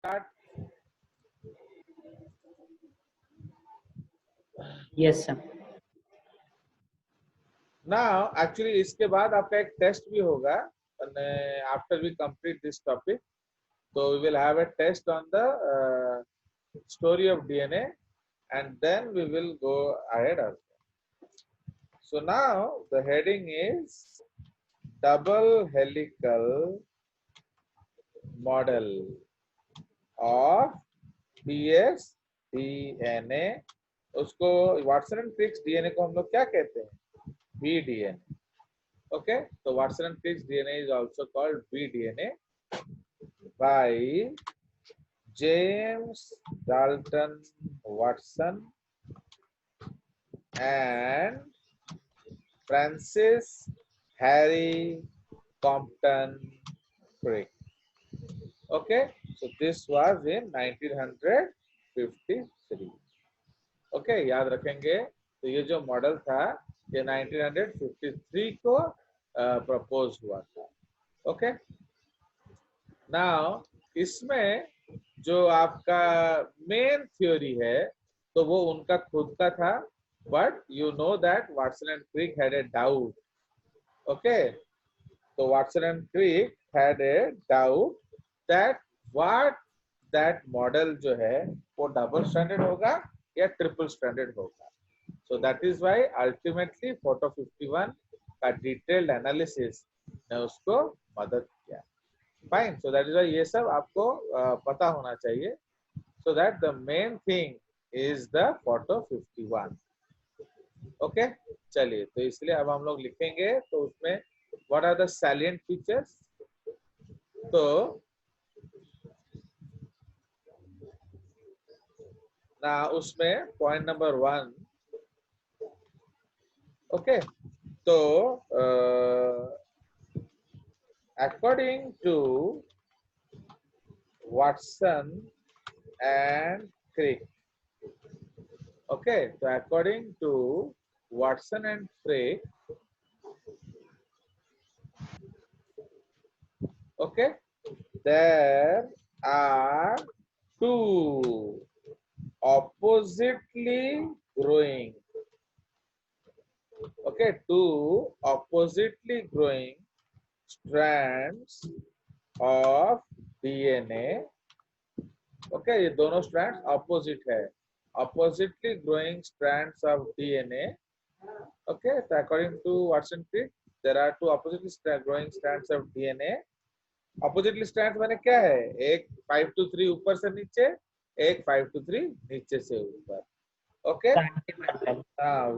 start? Yes, sir. Now, actually इसके बाद आपका एक टेस्ट भी होगा after we complete this topic. So we will have a test on the story of DNA, and then we will go ahead also. So now the heading is double helical model of dsDNA. उसको Watson and Crick's DNA को हम लोग क्या कहते हैं? बीडीएनए. Okay, so Watson and Crick's DNA is also called BDNA by James Dalton Watson and Francis Harry Compton Crick. Okay, so this was in 1953. Okay, याद रखेंगे. तो ये जो मॉडल था ये 1953 को प्रपोज हुआ था. ओके, नाउ इसमें जो आपका मेन थ्योरी है तो वो उनका खुद का था, but you know that Watson and Crick had a doubt. Okay, तो Watson and Crick had a doubt that what that model जो है वो डबल स्टैंडर्ड होगा या ट्रिपल स्टैंडर्ड होगा. So that is why ultimately photo 51 का detailed analysis ने उसको मदद किया. Fine, so that is why ये सब आपको पता होना चाहिए. So that the main thing is the photo 51. Okay, चलिए, तो इसलिए अब हम लोग लिखेंगे तो उसमें what are the salient features. तो ना उसमें पॉइंट नंबर 1. ओके, तो according to Watson and Crick. Okay, so according to Watson and Crick, okay, there are two oppositely growing, okay, two oppositely growing strands of DNA. Okay, ये दोनों strands opposite है. Oppositely growing strands of DNA. Okay, so according to Watson Crick, there are two oppositely growing strands of DNA. Oppositely strands माने क्या है? एक 5 to 3 ऊपर से नीचे, एक 5 to 3 नीचे से ऊपर. Okay,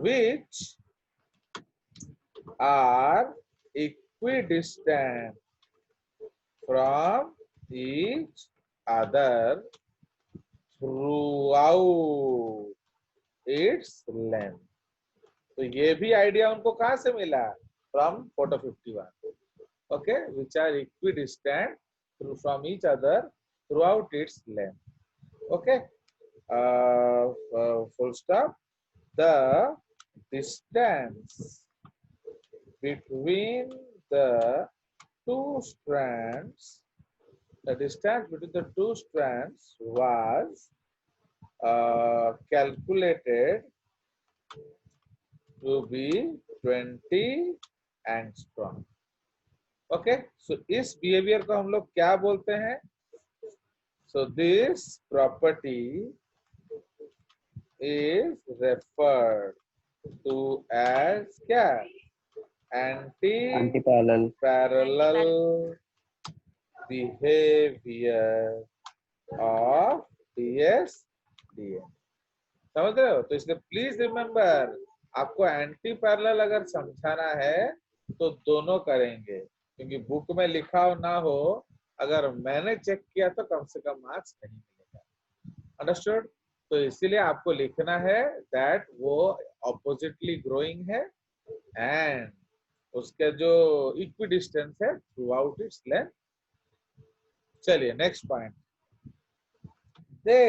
which are equidistant from each other throughout its length. तो ये भी आइडिया उनको कहाँ से मिला? From photo 51. Okay, which are equidistant from each other throughout its length. Okay, full stop. The distance between the two strands, the distance between the two strands was calculated to be 20 angstrom. Okay, so इस behaviour को हम लोग क्या बोलते हैं? So this property is referred to as क्या? Anti parallel behaviour of DSDN. समझ रहे हो? तो इसलिए प्लीज रिमेम्बर, आपको एंटी पैरेलल अगर समझाना है तो दोनों करेंगे, क्योंकि बुक में लिखा हो ना हो, अगर मैंने चेक किया तो कम से कम मार्क्स नहीं मिलेगा. अंडरस्टूड? तो इसीलिए आपको लिखना है दैट वो ऑपोजिटली ग्रोइंग है एंड उसके जो इक्विडिस्टेंस है थ्रू आउट इट्स लेंथ. चलिए next point. They,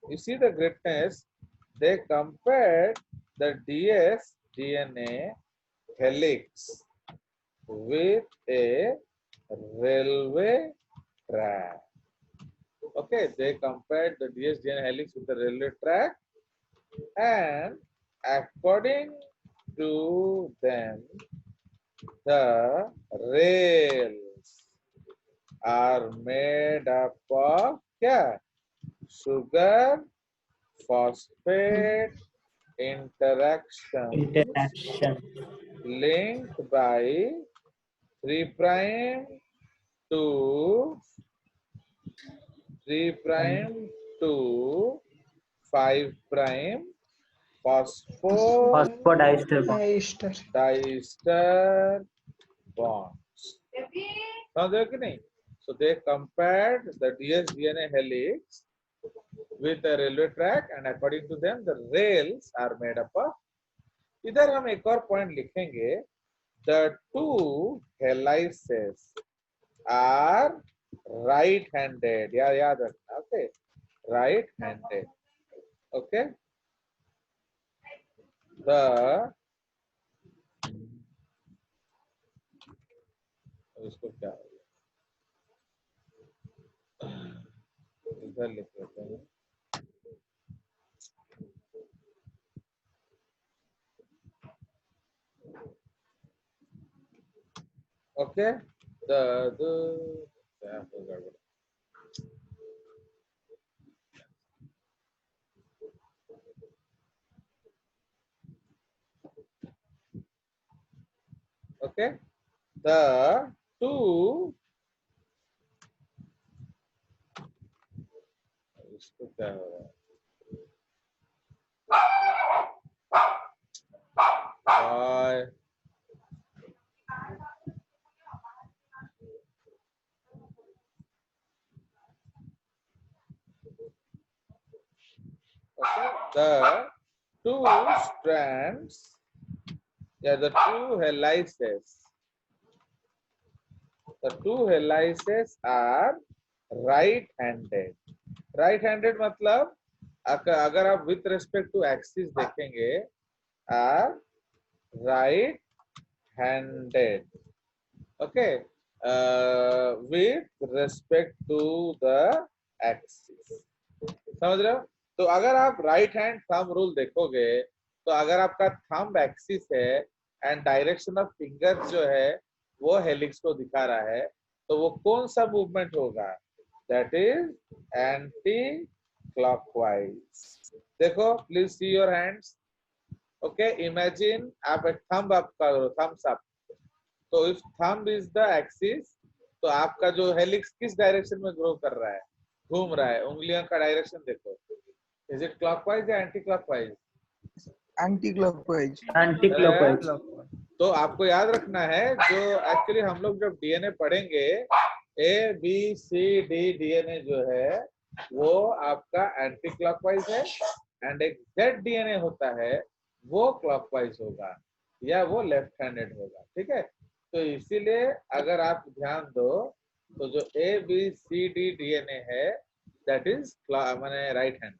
you see the greatness, they compared the dsDNA helix with a railway track. Okay, they compared the DS-DNA helix with the railway track, and according to them, the rails are made up of क्या? Sugar phosphate interactions interaction. linked by 3 prime to 3 prime to 5 prime Phosphodiester bond. phosphodiester bonds. समझ रहे हो कि नहीं? So they compared the DS-DNA helix with the railway track, and according to them the rails are made up of. इधर हम एक और point लिखेंगे, the two helices are right-handed. याद रखना. Okay, right-handed. Okay, the इसको क्या इधर लिख लेते हैं. Okay, the okay, the two, इसको क्या हो रहा है? Okay, the two strands, the two helices. The two helices are right-handed. Right-handed मतलब अगर आप with respect to axis देखेंगे, are right-handed. Okay, with respect to the axis. समझ रहे हो? तो अगर आप राइट हैंड थंब रूल देखोगे, तो अगर आपका थंब एक्सिस है एंड डायरेक्शन ऑफ फिंगर जो है वो हेलिक्स को दिखा रहा है, तो वो कौन सा मूवमेंट होगा? That is anti clockwise. देखो, please see your hands. Okay, imagine आप एक थंब अप करो, थम्स अप. तो if thumb is the axis, तो आपका जो हेलिक्स किस डायरेक्शन में ग्रो कर रहा है, घूम रहा है? उंगलियों का डायरेक्शन देखो. इज इट क्लॉकवाइज या anti clockwise? Anti clockwise. Anti clockwise. तो आपको याद रखना है, जो एक्चुअली हम लोग जब डीएनए पढ़ेंगे, A B C D DNA जो है वो आपका एंटी क्लॉकवाइज है, एंड एक जेड डीएनए होता है वो क्लॉकवाइज होगा या वो लेफ्ट हैंडेड होगा. ठीक है, तो इसीलिए अगर आप ध्यान दो, तो जो A B C D DNA है दैट इज माने राइट हैंडेड.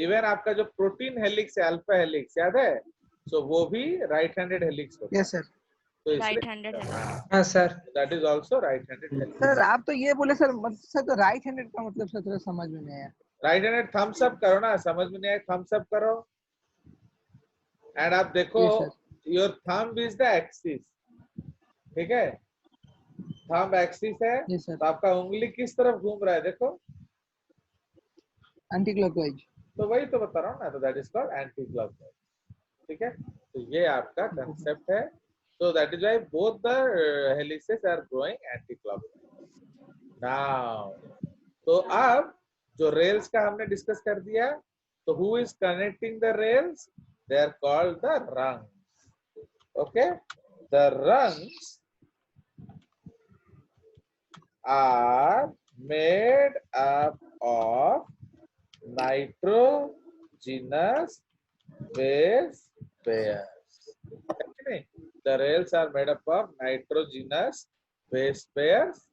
इवन आपका जो प्रोटीन हेलिक्स है, अल्फा हेलिक्स, याद है? सो वो भी राइट हैंडेड हेलिक्स होता है. Yes sir. तो राइट हैंडेड है. हाँ sir. That is also right handed helix. Sir आप तो ये बोले सर, सर तो राइट हैंडेड का मतलब सर थोड़ा समझ में नहीं आया. राइट हैंडेड थम्स अप करो ना, समझ में नहीं आया थम्स अप करो. एंड आप देखो, your thumb is the axis. ठीक है, थंब एक्सिस है, तो आपका उंगली किस तरफ घूम रहा है? देखो, एंटी क्लॉकवाइज. तो वही तो बता रहा हूँ ना, तो that is called anti clockwise. ठीक है, तो ये आपका कंसेप्ट है. So that is why both the helices are growing anti-clockwise. Now, तो अब जो rails का हमने डिस्कस कर दिया, तो who is connecting the rails? They are called the rungs. Okay, the rungs are made up of nitrogenous base pairs. The rails are made up of nitrogenous base pairs,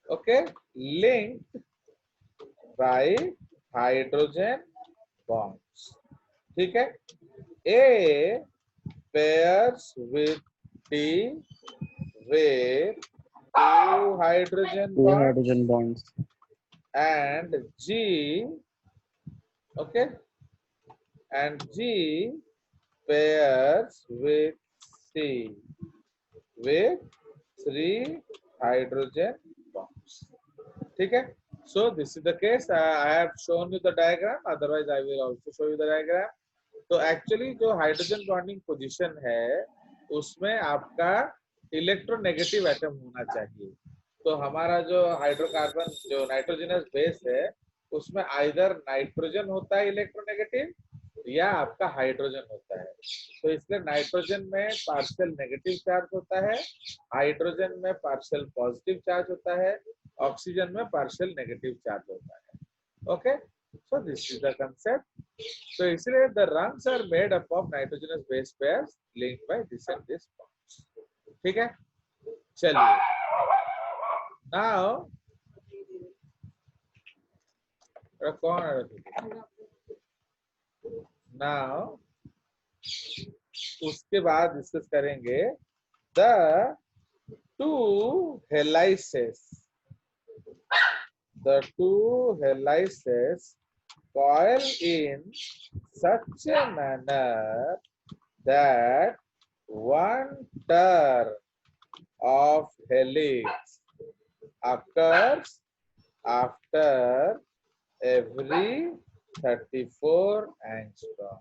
okay, linked by hydrogen bonds. ठीक है, A pairs with T with two hydrogen bonds, and G, okay, and G pairs with C with 3 hydrogen bonds. ठीक है? So this is the case. I have shown you the diagram. Otherwise, I will also show you the diagram. तो actually जो hydrogen bonding position है उसमें आपका electronegative atom होना चाहिए। तो हमारा जो हाइड्रोकार्बन जो नाइट्रोजनस बेस है उसमें आइदर नाइट्रोजन होता है इलेक्ट्रोनेगेटिव या आपका हाइड्रोजन होता है। तो इसलिए नाइट्रोजन में पार्शियल नेगेटिव चार्ज होता है, हाइड्रोजन में पार्शियल पॉजिटिव चार्ज होता है, ऑक्सीजन में पार्शियल नेगेटिव चार्ज होता है। Okay, so this is the concept. So इसलिए the rungs are made up of nitrogenous base pairs linked by this and this bonds. ठीक है? चलिए। Now कौन है? Now उसके बाद डिस्कस करेंगे the two helices. The two helices coil in such a manner that one turn of helix occurs after every 34 angstrom.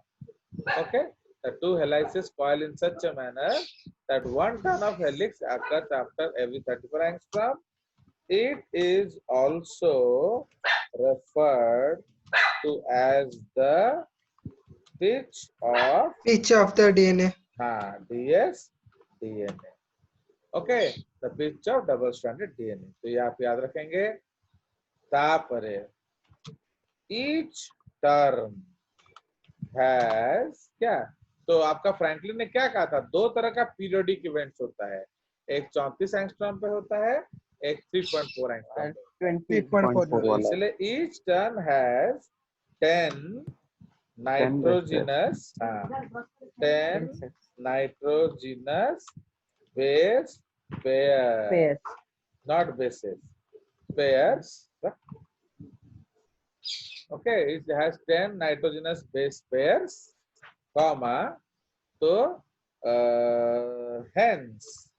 Okay, the two helices coil in such a manner that one turn of helix occurs after every 34 angstrom. It is also referred to as the pitch of the DNA. DS DNA. Okay, the pitch of double stranded DNA. तो ये आप याद रखेंगे। तापरे each term has क्या? तो आपका Franklin ने क्या कहा था? दो तरह का पीरियोडिक इवेंट्स होता है, एक 34 एंगस्ट्रॉम पे होता है, एक 3.4 एंगस्ट्रॉम पे। 3.4 इसलिए each turn has 10 nitrogenous 10 nitrogenous base pairs, not bases, pairs. Okay, it has 10 nitrogenous base pairs, comma. So hence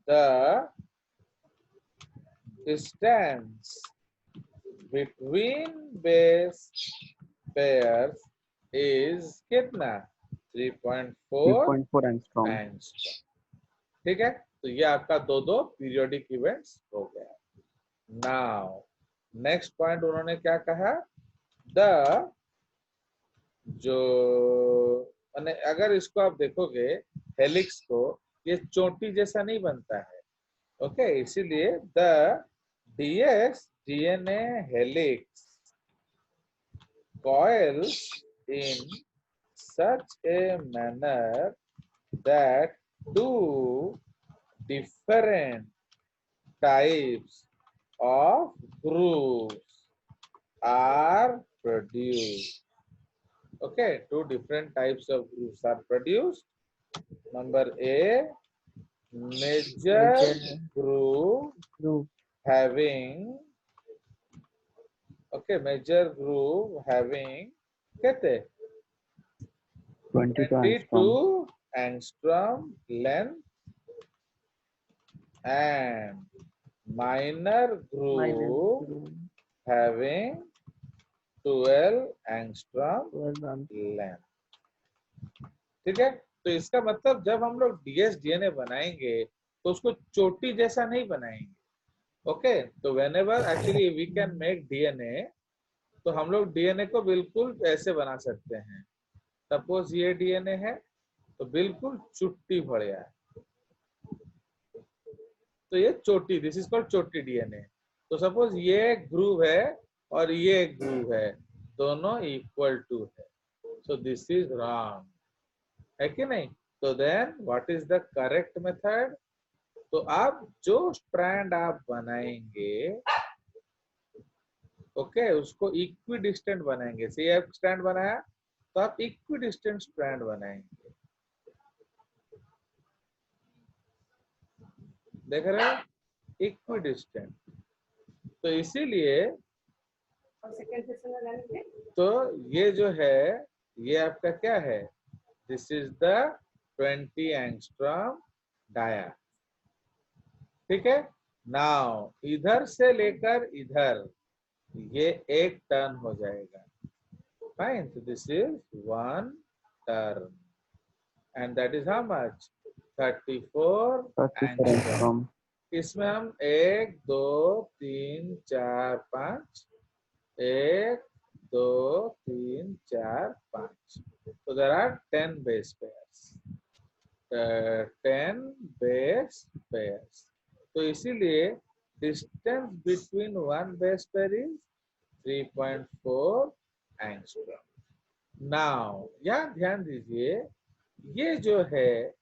the distance between base pairs is कितना? 3.4 angstrom. ठीक है? तो ये आपका दो पीरियोडिक इवेंट्स हो गया। नाउ नेक्स्ट पॉइंट उन्होंने क्या कहा? द जो माने अगर इसको आप देखोगे हेलिक्स को, ये चोटी जैसा नहीं बनता है। ओके, इसीलिए the DS DNA helix coils in such a manner that two different types of grooves are produced. Okay, two different types of grooves are produced. Number A, major groove having, okay, major groove having कहते 22 angstrom length and minor groove having 12 angstrom length. ठीक है? तो इसका मतलब जब हम लोग DS DNA बनाएंगे तो उसको चोटी जैसा नहीं बनाएंगे। ओके, तो whenever actually we can make DNA, तो हम लोग DNA को बिल्कुल ऐसे बना सकते हैं। सपोज ये DNA है तो बिल्कुल चुट्टी बढ़िया है, तो ये चोटी, दिस इज कॉल्ड चोटी DNA। तो सपोज ये ग्रूव है और ये ग्रूव है, दोनों इक्वल टू है, सो दिस इज रॉन्ग, है कि नहीं? तो then what is the correct method? तो आप जो स्ट्रैंड आप बनाएंगे, ओके, उसको इक्विडिस्टेंट बनाएंगे। से आप स्ट्रैंड बनाया तो आप इक्विडिस्टेंट स्ट्रैंड बनाएंगे। देख रहे हो? इक्विडिस्टेंट। तो इसीलिए तो ये जो है ये आपका क्या है, this is the 20 angstrom dia. ठीक है, नाउ इधर से लेकर इधर ये एक टर्न हो जाएगा। Fine, so this is one turn and that is how much, 34 angstrom। इसमें हम 1 2 3 4 5, 1 2 3 4 5, so there are 10 base pairs, 10 base pairs। तो इसीलिए distance between one base pair is 3.4 angstrom. Now यहाँ ध्यान दीजिए, ये जो है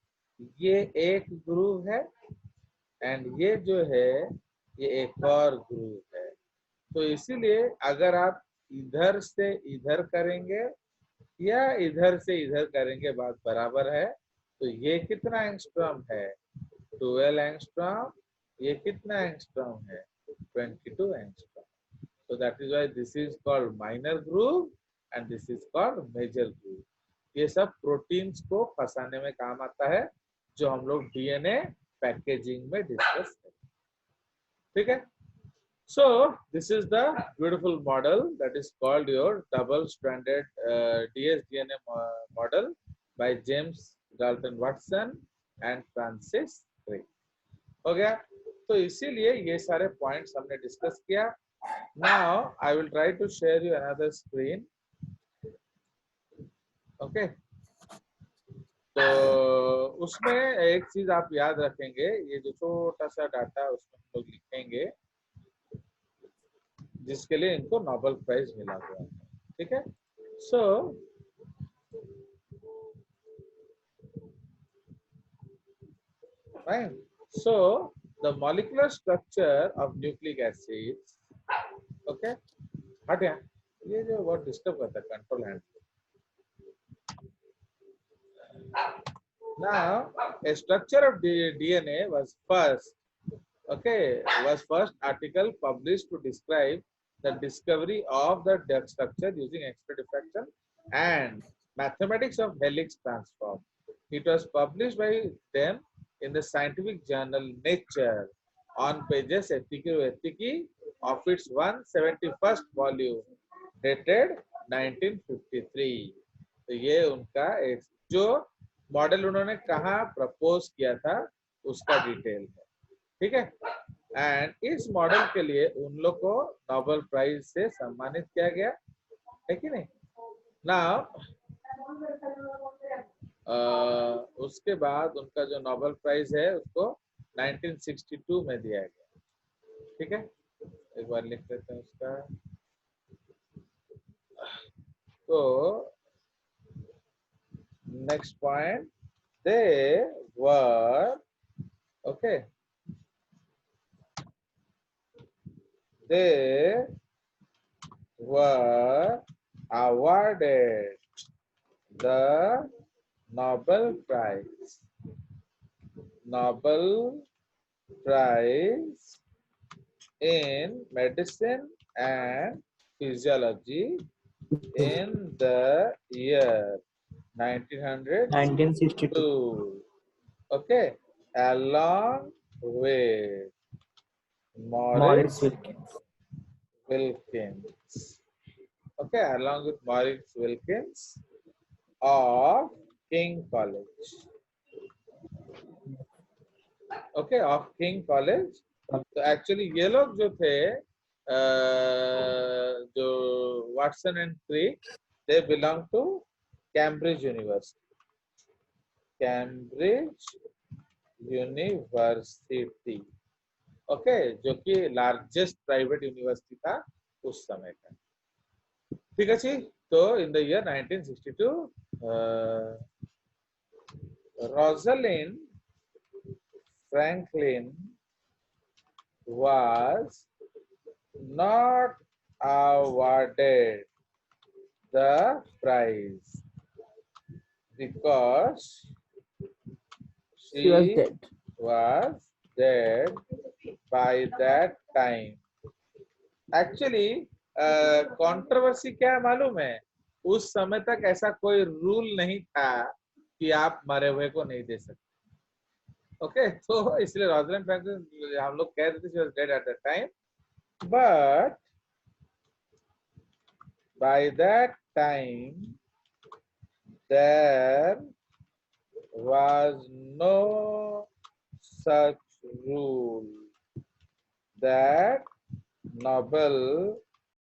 ये एक ग्रूव है एंड ये जो है ये एक और ग्रूव है। तो इसीलिए अगर आप इधर से इधर करेंगे या इधर से इधर करेंगे बात बराबर है। तो ये कितना एंगस्ट्रॉम है, 12 एंगस्ट्रॉम। ये कितना एंगस्ट्रॉम है, 22 angstrom. So that is why this is called minor groove and this is called major groove। ये सब प्रोटीन्स को फंसाने में काम आता है, जो हम लोग डीएनए पैकेजिंग में डिस्कस करें। ठीक है, so this is the beautiful model that is called your double stranded dsDNA model by James Dalton Watson and Francis Crick। हो गया, तो इसीलिए ये सारे पॉइंट्स हमने डिस्कस किया। Now I will try to share you another screen. Okay, तो उसमें एक चीज आप याद रखेंगे, ये जो छोटा सा डाटा उसमें हम लोग लिखेंगे जिसके लिए इनको नोबेल प्राइज मिला हुआ है। ठीक है, so fine, so the molecular structure of nucleic acids, okay, हट यहाँ, ये जो बहुत डिस्टर्ब करता है, control hand. Now a structure of DNA was first, okay, was first article published to describe the discovery of the structure using X-ray diffraction and mathematics of helix transform। It was published by them in the scientific journal Nature on pages Ethiki of its 171st volume dated 1953। तो ये उनका एक जो model उन्होंने कहाँ propose किया था उसका डिटेल है। ठीक है, एंड इस मॉडल के लिए उन लोग को नोबेल प्राइज से सम्मानित किया गया है कि नहीं। नाउ उसके बाद उनका जो नोबेल प्राइज है उसको 1962 में दिया गया। ठीक है, एक बार लिख लेते हैं उसका। तो next point, they were, okay, they were awarded the Nobel Prize in medicine and physiology in the year 1962. Okay, along with Maurice Wilkins. Okay, along with Maurice Wilkins of King College. Okay, of King College। तो actually ये लोग जो थे जो Watson and Crick, they belong to Cambridge University. Okay, जो कि largest private university था उस समय का। ठीक है जी, तो in the year 1962 Rosalind Franklin was not awarded the prize because she was dead by that time, actually controversy क्या है मालूम है, उस समय तक ऐसा कोई रूल नहीं था कि आप मरे हुए को नहीं दे सकते। ओके, तो इसलिए रोजलिंड फ्रांसिस हम लोग कह रहे थे she was dead at that time, but by that time there was no such rule that Nobel